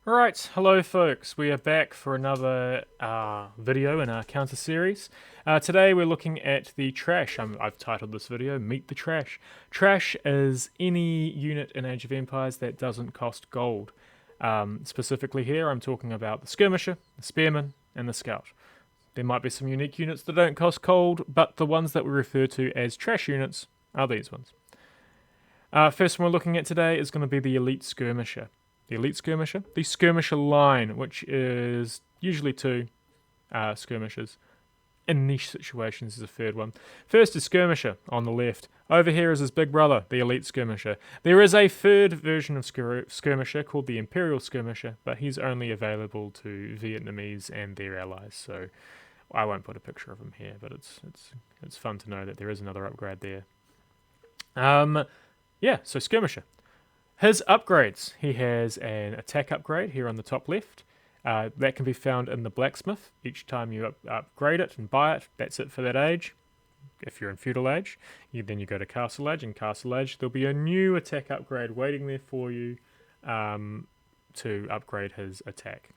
Alright, hello folks, we are back for another video in our counter series. Today we're looking at the trash. I've titled this video, Meet the Trash. Trash is any unit in Age of Empires that doesn't cost gold. Specifically here I'm talking about the Skirmisher, the Spearman, and the Scout. There might be some unique units that don't cost gold, but the ones that we refer to as trash units are these ones. First one we're looking at today is going to be the Elite Skirmisher. The Elite Skirmisher, the Skirmisher line, which is usually two skirmishers. In niche situations is a third one. First is Skirmisher on the left. Over here is his big brother, the Elite Skirmisher. There is a third version of Skirmisher called the Imperial Skirmisher, but he's only available to Vietnamese and their allies, so I won't put a picture of him here, but it's fun to know that there is another upgrade there. Yeah, so Skirmisher. His upgrades, he has an attack upgrade here on the top left. That can be found in the blacksmith. Each time you upgrade it and buy it, that's it for that age. If you're in feudal age, then you go to castle age. In castle age, there'll be a new attack upgrade waiting there for you to upgrade his attack.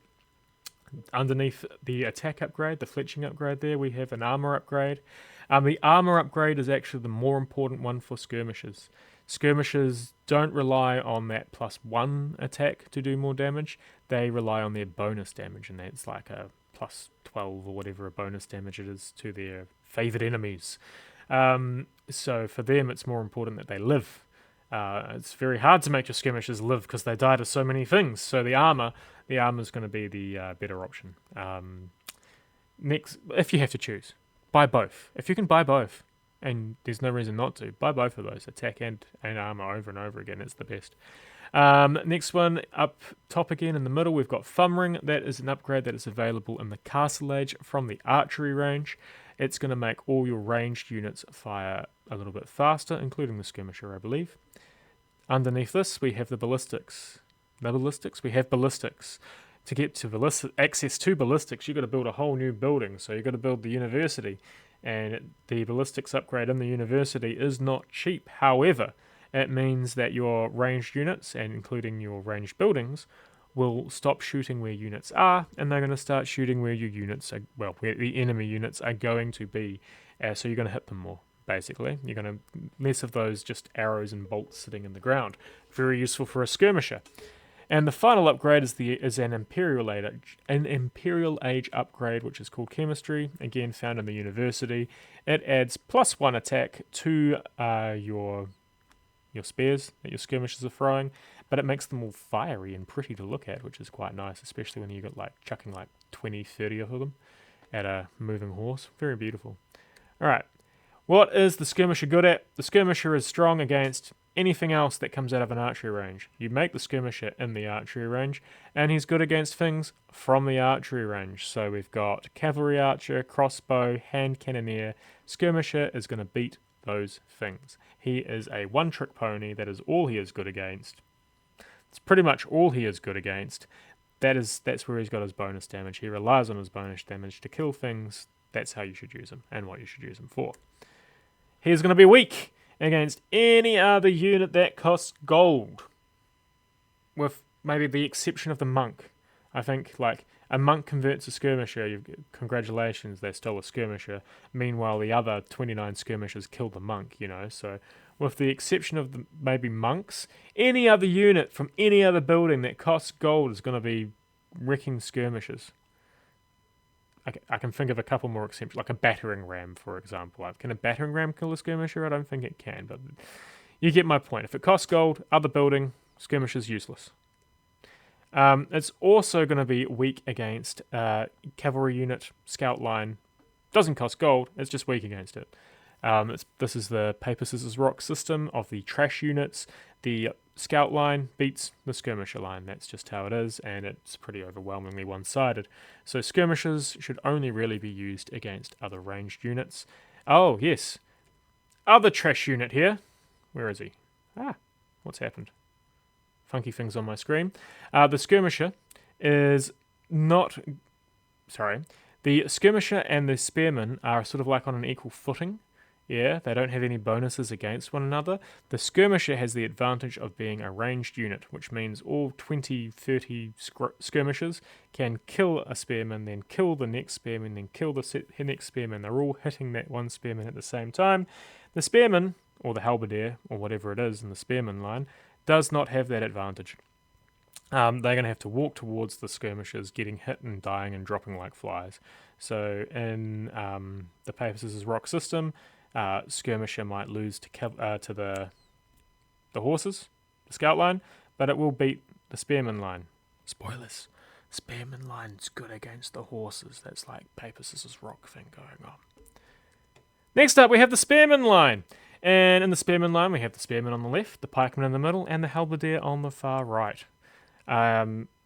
Underneath the attack upgrade, the fletching upgrade there, we have an armor upgrade. The armor upgrade is actually the more important one for skirmishers. Skirmishers don't rely on that +1 attack to do more damage. They rely on their bonus damage, and that's like a +12 or whatever a bonus damage it is to their favoured enemies. So for them, it's more important that they live. It's very hard to make your skirmishers live because they die to so many things. So the armor is going to be the better option. Next, if you have to choose, buy both. If you can buy both, and there's no reason not to, buy both of those, attack and armor over and over again. It's the best. Next one, up top again in the middle, we've got Thumb-Ring. That is an upgrade that is available in the Castle Age from the archery range. It's going to make all your ranged units fire a little bit faster, including the Skirmisher, I believe. Underneath this, we have the ballistics. We have ballistics. To get to access to ballistics, you've got to build a whole new building. So you've got to build the university. And the ballistics upgrade in the university is not cheap. However, it means that your ranged units, and including your ranged buildings, will stop shooting where units are, and they're going to start shooting where your units are, well, where the enemy units are going to be. So you're going to hit them more, basically. You're going to less of those just arrows and bolts sitting in the ground. Very useful for a skirmisher. And the final upgrade is an Imperial Age upgrade, which is called Chemistry, again found in the university. It adds +1 attack to your spears that your skirmishers are throwing, but it makes them all fiery and pretty to look at, which is quite nice, especially when you got like chucking like 20, 30 of them at a moving horse. Very beautiful. Alright, what is the skirmisher good at? The skirmisher is strong against anything else that comes out of an archery range. You make the skirmisher in the archery range, and he's good against things from the archery range. So we've got cavalry archer, crossbow, hand cannoneer. Skirmisher is going to beat those things. He is a one-trick pony. That is all he is good against. It's pretty much all he is good against. That's where he's got his bonus damage. He relies on his bonus damage to kill things. That's how you should use him, and what you should use him for. He's going to be weak against any other unit that costs gold, with maybe the exception of the monk. I think like a monk converts a skirmisher, congratulations, they're still a skirmisher. Meanwhile, the other 29 skirmishers kill the monk, so with the exception of maybe monks, any other unit from any other building that costs gold is going to be wrecking skirmishers. I can think of a couple more exceptions, like a battering ram, for example. Can a battering ram kill a skirmisher? I don't think it can, but you get my point. If it costs gold, other building, skirmisher's useless. It's also going to be weak against cavalry unit, scout line. Doesn't cost gold, it's just weak against it. This is the paper, scissors, rock system of the trash units. The scout line beats the skirmisher line. That's just how it is, and it's pretty overwhelmingly one-sided. So skirmishers should only really be used against other ranged units. Oh, yes. Other trash unit here. Where is he? What's happened? Funky things on my screen. The skirmisher is not... Sorry. The skirmisher and the spearman are sort of like on an equal footing Yeah, they don't have any bonuses against one another. The skirmisher has the advantage of being a ranged unit, which means all 20, 30 skirmishers can kill a spearman, then kill the next spearman, then kill the next spearman. They're all hitting that one spearman at the same time. The spearman, or the halberdier, or whatever it is in the spearman line, does not have that advantage. They're going to have to walk towards the skirmishers, getting hit and dying and dropping like flies. So in the paper scissors rock system, skirmisher might lose to the horses, the scout line, but it will beat the spearman line. Spoilers. Spearman line's good against the horses. That's like paper scissors rock thing going on. Next up, we have the spearman line. And in the spearman line, we have the spearman on the left, the pikeman in the middle, and the halberdier on the far right.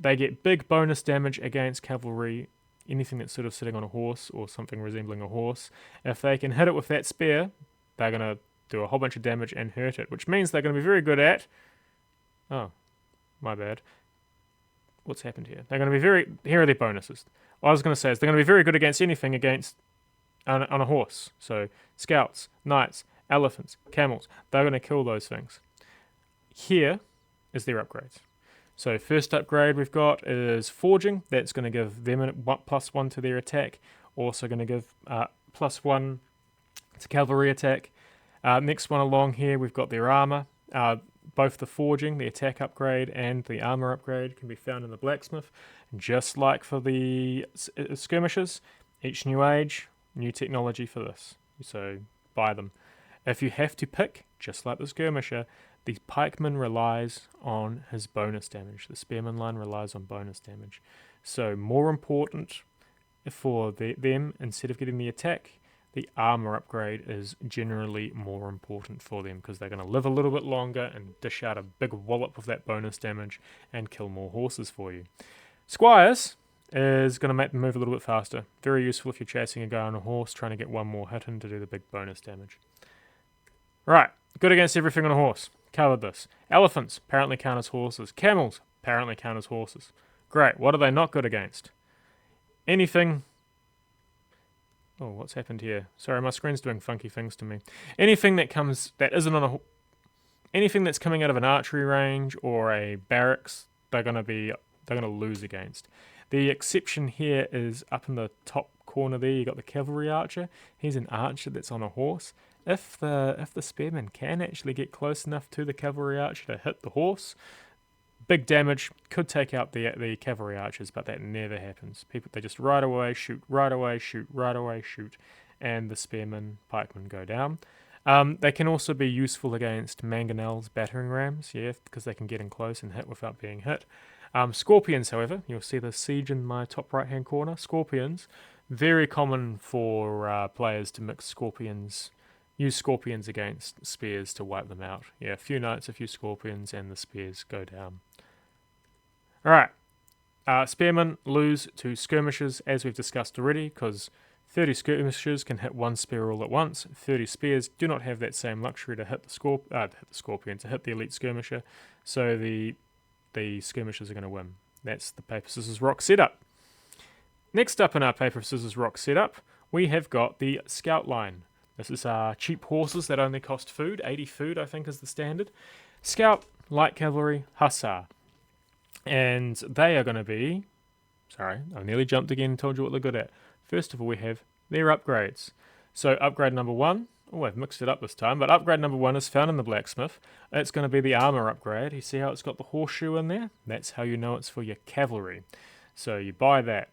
They get big bonus damage against cavalry, anything that's sort of sitting on a horse or something resembling a horse. If they can hit it with that spear, they're going to do a whole bunch of damage and hurt it, which means they're going to be very good at... Oh, my bad. What's happened here? They're going to be very... Here are their bonuses. What I was going to say is they're going to be very good against anything on a horse. So scouts, knights, elephants, camels. They're going to kill those things. Here is their upgrades. So first upgrade we've got is forging. That's going to give them a +1 to their attack. Also going to give +1 to cavalry attack. Next one along here we've got their armor. Both the forging, the attack upgrade, and the armor upgrade can be found in the blacksmith. Just like for the skirmishers, each new age, new technology for this. So buy them. If you have to pick, just like the skirmisher, the pikeman relies on his bonus damage. The spearman line relies on bonus damage. So more important for them, instead of getting the attack, the armor upgrade is generally more important for them because they're going to live a little bit longer and dish out a big wallop of that bonus damage and kill more horses for you. Squires is going to make them move a little bit faster. Very useful if you're chasing a guy on a horse trying to get one more hit in to do the big bonus damage. Right, good against everything on a horse. Covered this. Elephants apparently count as horses. Camels apparently count as horses. Great. What are they not good against? Anything... Oh, what's happened here? Sorry, my screen's doing funky things to me. Anything that isn't on anything that's coming out of an archery range or a barracks, they're going to lose against. The exception here is up in the top corner there. You got the cavalry archer. He's an archer that's on a horse. If the spearman can actually get close enough to the cavalry archer to hit the horse, big damage, could take out the cavalry archers, but that never happens. They just right away shoot, right away shoot, right away shoot, and the spearmen, pikemen go down. They can also be useful against mangonels, battering rams, yeah, because they can get in close and hit without being hit. Scorpions, however, you'll see the siege in my top right-hand corner. Scorpions, very common for players to mix scorpions. Use scorpions against spears to wipe them out. Yeah, a few knights, a few scorpions, and the spears go down. Alright, spearmen lose to skirmishers, as we've discussed already, because 30 skirmishers can hit one spear all at once. 30 spears do not have that same luxury to hit the scorpion, to hit the elite skirmisher, so the skirmishers are going to win. That's the paper, scissors, rock setup. Next up in our paper, scissors, rock setup, we have got the scout line. This is cheap horses that only cost food. 80 food, I think, is the standard. Scout, light cavalry, hussar. And they are going to be... Sorry, I nearly jumped again and told you what they're good at. First of all, we have their upgrades. So upgrade number 1... Oh, I've mixed it up this time. But upgrade number 1 is found in the blacksmith. It's going to be the armor upgrade. You see how it's got the horseshoe in there? That's how you know it's for your cavalry. So you buy that.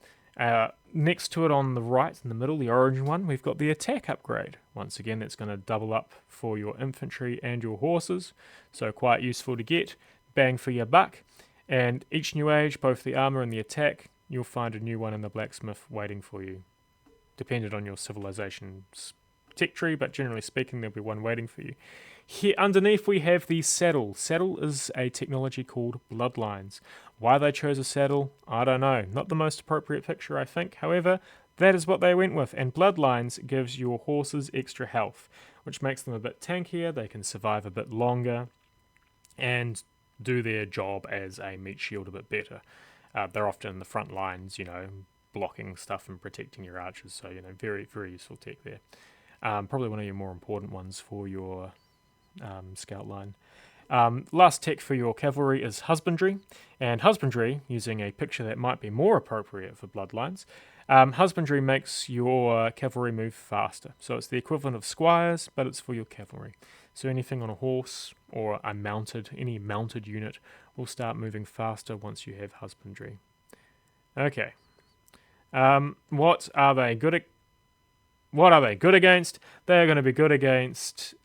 Next to it on the right in the middle, the orange one, we've got the attack upgrade. Once again, that's going to double up for your infantry and your horses, so quite useful to get. Bang for your buck. And each new age, both the armor and the attack, you'll find a new one in the blacksmith waiting for you, dependent on your civilization's tech tree, but generally speaking, there'll be one waiting for you. Here underneath we have the saddle. Saddle is a technology called Bloodlines. Why they chose a saddle, I don't know. Not the most appropriate picture, I think. However, that is what they went with. And Bloodlines gives your horses extra health, which makes them a bit tankier. They can survive a bit longer and do their job as a meat shield a bit better. They're often in the front lines, blocking stuff and protecting your archers. So, very, very useful tech there. Probably one of your more important ones for your scout line. Last tech for your cavalry is husbandry, and husbandry, using a picture that might be more appropriate for bloodlines, husbandry makes your cavalry move faster. So it's the equivalent of squires, but it's for your cavalry. So anything on a horse or any mounted unit will start moving faster once you have husbandry. Okay. What are they good at? What are they good against? They are going to be good against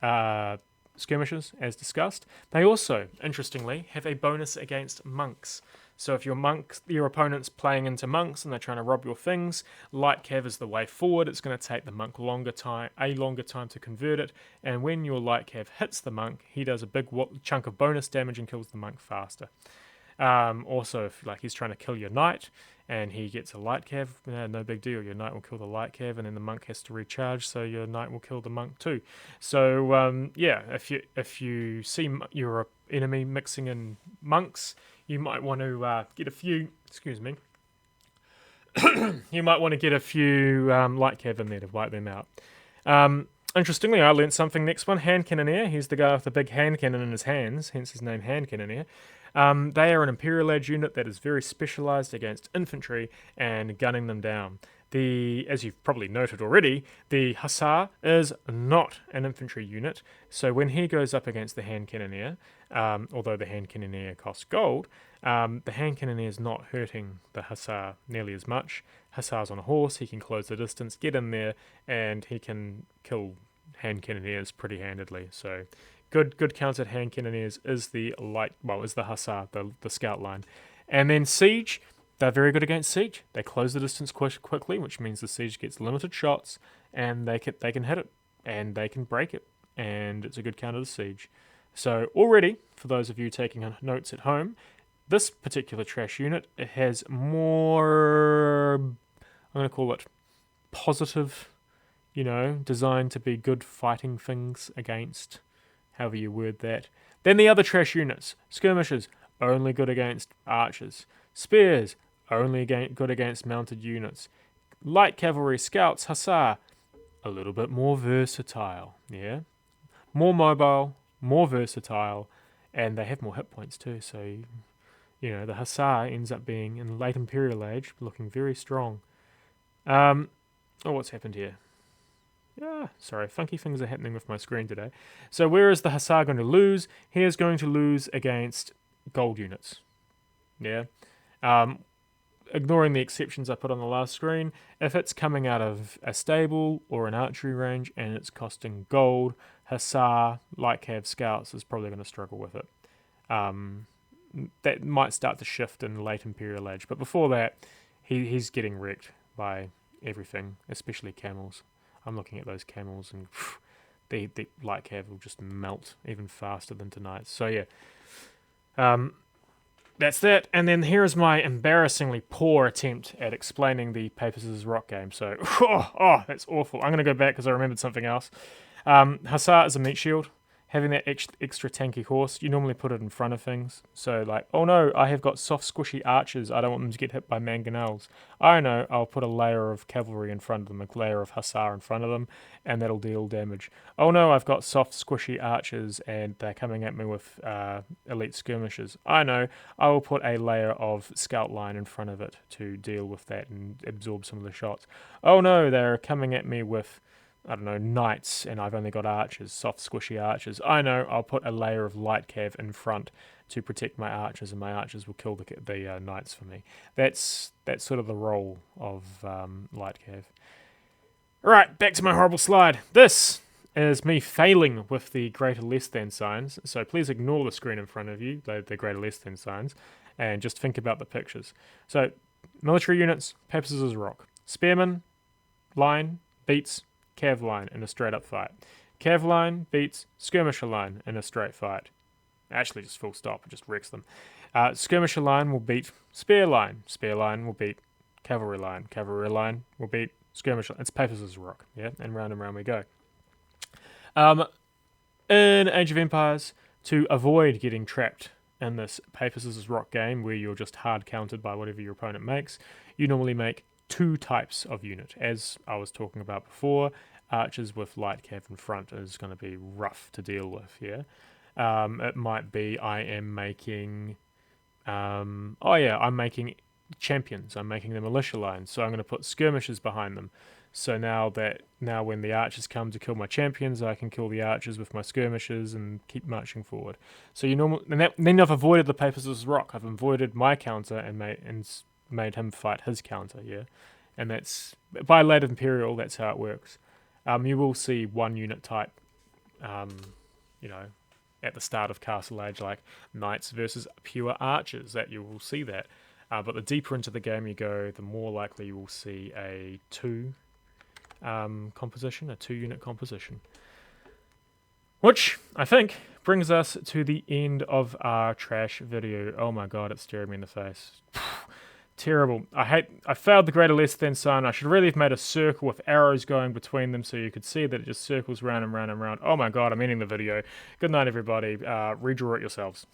skirmishes, as discussed. They also, interestingly, have a bonus against monks. So if your opponent's playing into monks and they're trying to rob your things, light cav is the way forward. It's going to take the monk a longer time to convert it, and when your light cav hits the monk, he does a big chunk of bonus damage and kills the monk faster. Also, if he's trying to kill your knight and he gets a light cav, no big deal. Your knight will kill the light cav, and then the monk has to recharge, so your knight will kill the monk too. So if you see your enemy mixing in monks, you might want to get a few. Excuse me. You might want to get a few light cav in there to wipe them out. Interestingly, I learnt something next one. Hand Cannoneer. He's the guy with the big hand cannon in his hands, hence his name Hand Cannoneer. They are an Imperial Age unit that is very specialised against infantry and gunning them down. As you've probably noted already, the Hussar is not an infantry unit, so when he goes up against the Hand Cannoneer, although the Hand Cannoneer costs gold, the Hand Cannoneer is not hurting the Hussar nearly as much. Hussar's on a horse, he can close the distance, get in there, and he can kill Hand Cannoneers pretty handedly. So good countered Hand Cannoneers is the Hussar, the scout line. And then Siege, they're very good against Siege. They close the distance quickly, which means the Siege gets limited shots, and they can hit it, and they can break it, and it's a good counter to Siege. So already, for those of you taking notes at home, this particular trash unit, it has more, I'm going to call it positive, designed to be good fighting things against, however you word that. Then the other trash units. Skirmishers, only good against archers. Spears, only good against mounted units. Light cavalry, scouts, hussar, a little bit more versatile, yeah? More mobile, more versatile, and they have more hit points too, so, the hussar ends up being, in the late Imperial Age, looking very strong. What's happened here? Sorry, funky things are happening with my screen today. So where is the Hussar going to lose? He is going to lose against gold units. Yeah. Ignoring the exceptions I put on the last screen, if it's coming out of a stable or an archery range and it's costing gold, Hussar, light cav scouts is probably going to struggle with it. That might start to shift in the late Imperial Age, but before that, he's getting wrecked by everything, especially camels. I'm looking at those camels, and the light cav will just melt even faster than tonight's. So yeah, that's that. And then here is my embarrassingly poor attempt at explaining the Papus' Rock game. So, that's awful. I'm going to go back because I remembered something else. Hussar is a meat shield. Having that extra tanky horse, you normally put it in front of things. So oh no, I have got soft squishy archers. I don't want them to get hit by mangonels. I know, I'll put a layer of cavalry in front of them, a layer of hussar in front of them, and that'll deal damage. Oh no, I've got soft squishy archers and they're coming at me with elite skirmishers. I know, I will put a layer of scout line in front of it to deal with that and absorb some of the shots. Oh no, they're coming at me with knights, and I've only got archers, soft squishy archers. I know, I'll put a layer of light cav in front to protect my archers, and my archers will kill the knights for me. That's sort of the role of light cav. Alright, back to my horrible slide. This is me failing with the greater less than signs, so please ignore the screen in front of you, the greater less than signs, and just think about the pictures. So, military units, Papus' Rock. Spearman, line, beats Cav line in a straight up fight. Cav line beats skirmisher line in a straight fight. Actually, just full stop, it just wrecks them. Skirmisher line will beat spear line. Spear line will beat cavalry line. Cavalry line will beat skirmisher. It's Papus' Rock, yeah? And round we go. In Age of Empires, to avoid getting trapped in this Papus' Rock game where you're just hard countered by whatever your opponent makes, you normally make two types of unit. As I was talking about before, archers with light cav in front is going to be rough to deal with, yeah? It might be I am making... I'm making champions. I'm making the militia lines, so I'm going to put skirmishers behind them. So now when the archers come to kill my champions, I can kill the archers with my skirmishers and keep marching forward. So then I've avoided the Papist's Rock. I've avoided my counter and made him fight his counter. Yeah, and that's by late Imperial. That's how it works. You will see one unit type, at the start of Castle Age, like knights versus pure archers. That you will see that. But the deeper into the game you go, the more likely you will see a two-unit composition. Which, I think, brings us to the end of our trash video. Oh my god, it's staring me in the face. Terrible. I failed the greater less than sign. I should really have made a circle with arrows going between them so you could see that it just circles round and round and round. Oh my god, I'm ending the video. Good night, everybody. Redraw it yourselves.